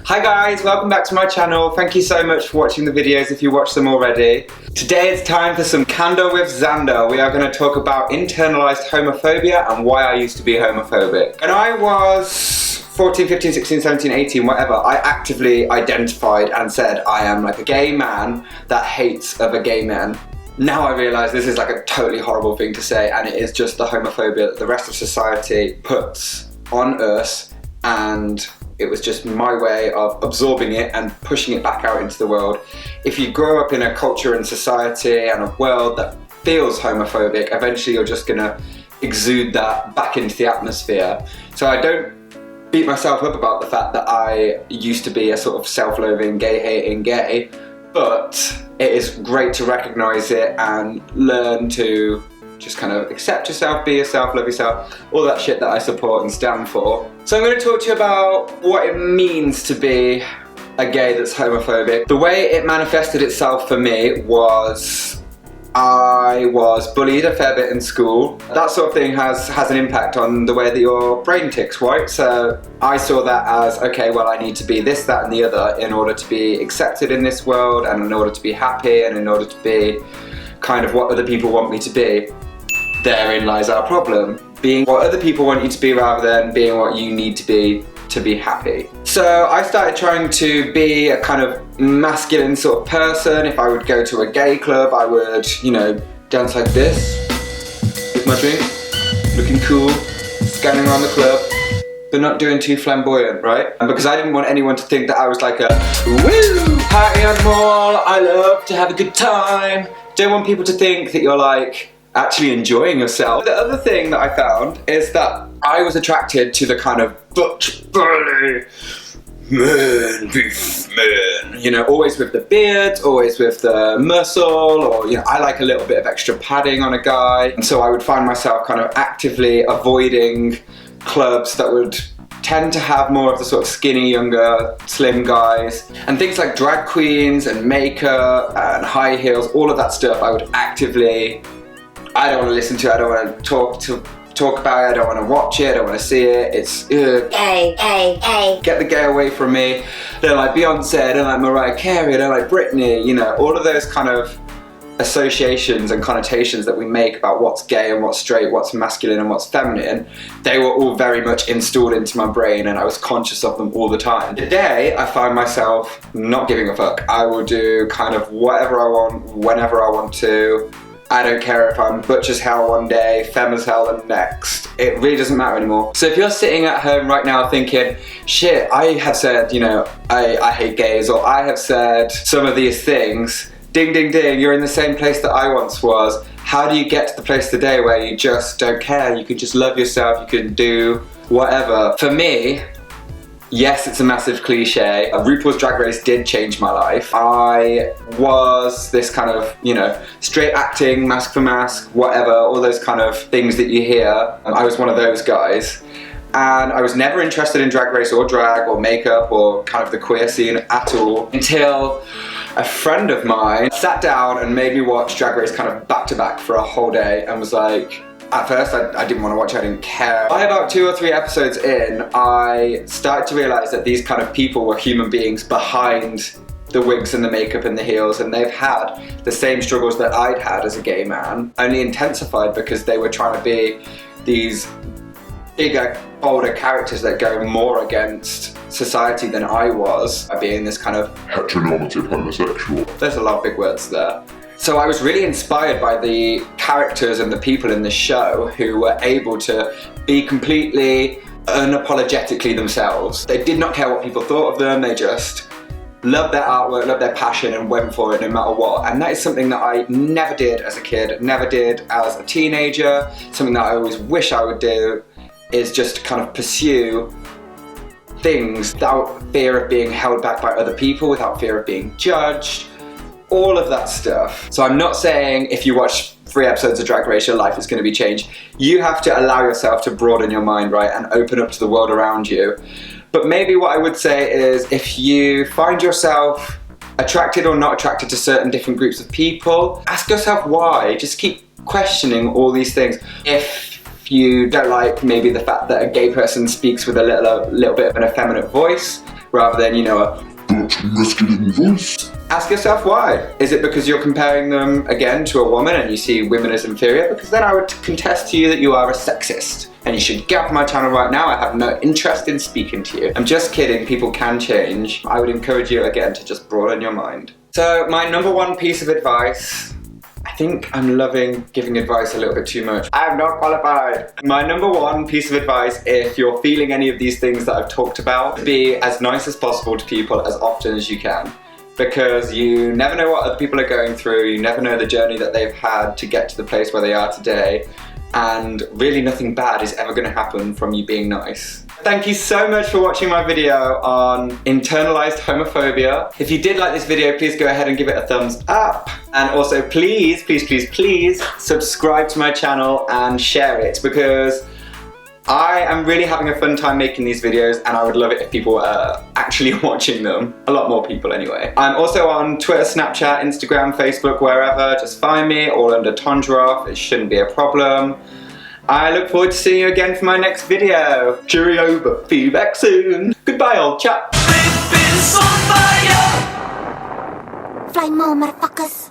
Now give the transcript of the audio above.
Hi guys, welcome back to my channel. Thank you so much for watching the videos if you watched them already. Today it's time for some Candor with Xander. We are going to talk about internalized homophobia and why I used to be homophobic. When I was 14, 15, 16, 17, 18, whatever, I actively identified and said I am like a gay man that hates other gay men. Now I realise this is like a totally horrible thing to say, and it is just the homophobia that the rest of society puts on us, and it was just my way of absorbing it and pushing it back out into the world. If you grow up in a culture and society and a world that feels homophobic, eventually you're just gonna exude that back into the atmosphere. So I don't beat myself up about the fact that I used to be a sort of self-loathing, gay-hating gay, but it is great to recognise it and learn to just kind of accept yourself, be yourself, love yourself, all that shit that I support and stand for. So I'm going to talk to you about what it means to be a gay that's homophobic. The way it manifested itself for me was I was bullied a fair bit in school. That sort of thing has an impact on the way that your brain ticks, right? So I saw that as, okay, well, I need to be this, that and the other in order to be accepted in this world, and in order to be happy, and in order to be kind of what other people want me to be. Therein lies our problem. Being what other people want you to be rather than being what you need to be happy. So I started trying to be a kind of masculine sort of person. If I would go to a gay club, I would, you know, dance like this, with my drink, looking cool, scanning around the club, but not doing too flamboyant, right? And because I didn't want anyone to think that I was like a woo, party animal, I love to have a good time. Don't want people to think that you're like actually enjoying yourself. The other thing that I found is that I was attracted to the kind of butch, burly, man, beef man. You know, always with the beard, always with the muscle, or, you know, I like a little bit of extra padding on a guy. And so I would find myself kind of actively avoiding clubs that would tend to have more of the sort of skinny, younger, slim guys. And things like drag queens and makeup and high heels, all of that stuff I would actively, I don't want to listen to it, I don't want to talk about it, I don't want to watch it, I don't want to see it, it's gay, gay, gay. Get the gay away from me. I don't like Beyonce, I don't like Mariah Carey, I don't like Britney, you know, all of those kind of associations and connotations that we make about what's gay and what's straight, what's masculine and what's feminine, they were all very much installed into my brain, and I was conscious of them all the time. Today, I find myself not giving a fuck. I will do kind of whatever I want, whenever I want to. I don't care if I'm butch as hell one day, femme as hell the next. It really doesn't matter anymore. So if you're sitting at home right now thinking, shit, I have said, you know, I hate gays, or I have said some of these things, ding, ding, ding, you're in the same place that I once was. How do you get to the place today where you just don't care? You can just love yourself, you can do whatever. For me, yes, it's a massive cliche. RuPaul's Drag Race did change my life. I was this kind of, you know, straight acting, mask for mask, whatever, all those kind of things that you hear. I was one of those guys. And I was never interested in Drag Race or drag or makeup or kind of the queer scene at all until a friend of mine sat down and made me watch Drag Race kind of back to back for a whole day, and was like, at first I didn't want to watch it, I didn't care. By about 2 or 3 episodes in, I started to realise that these kind of people were human beings behind the wigs and the makeup and the heels, and they've had the same struggles that I'd had as a gay man, only intensified because they were trying to be these bigger, bolder characters that go more against society than I was, by being this kind of heteronormative homosexual. There's a lot of big words there. So I was really inspired by the characters and the people in the show who were able to be completely unapologetically themselves. They did not care what people thought of them, they just loved their artwork, loved their passion, and went for it no matter what. And that is something that I never did as a kid, never did as a teenager. Something that I always wish I would do is just kind of pursue things without fear of being held back by other people, without fear of being judged, all of that stuff. So I'm not saying if you watch 3 episodes of Drag Race, your life is going to be changed. You have to allow yourself to broaden your mind, right, and open up to the world around you. But maybe what I would say is, if you find yourself attracted or not attracted to certain different groups of people, ask yourself why. Just keep questioning all these things. If you don't like maybe the fact that a gay person speaks with a little bit of an effeminate voice, rather than, you know, a masculine voice. Ask yourself why. Is it because you're comparing them again to a woman and you see women as inferior? Because then I would contest to you that you are a sexist and you should get off my channel right now. I have no interest in speaking to you. I'm just kidding, people can change. I would encourage you again to just broaden your mind. So my number one piece of advice, I think I'm loving giving advice a little bit too much. I am not qualified. My number one piece of advice, if you're feeling any of these things that I've talked about, be as nice as possible to people as often as you can. Because you never know what other people are going through, you never know the journey that they've had to get to the place where they are today, and really nothing bad is ever going to happen from you being nice. Thank you so much for watching my video on internalized homophobia. If you did like this video, please go ahead and give it a thumbs up. And also please, please, please, please subscribe to my channel and share it, because I am really having a fun time making these videos and I would love it if people were actually watching them. A lot more people anyway. I'm also on Twitter, Snapchat, Instagram, Facebook, wherever. Just find me, all under Tondroff. It shouldn't be a problem. I look forward to seeing you again for my next video. Cheerio, but be back soon. Goodbye, old chap. Fly more, motherfuckers.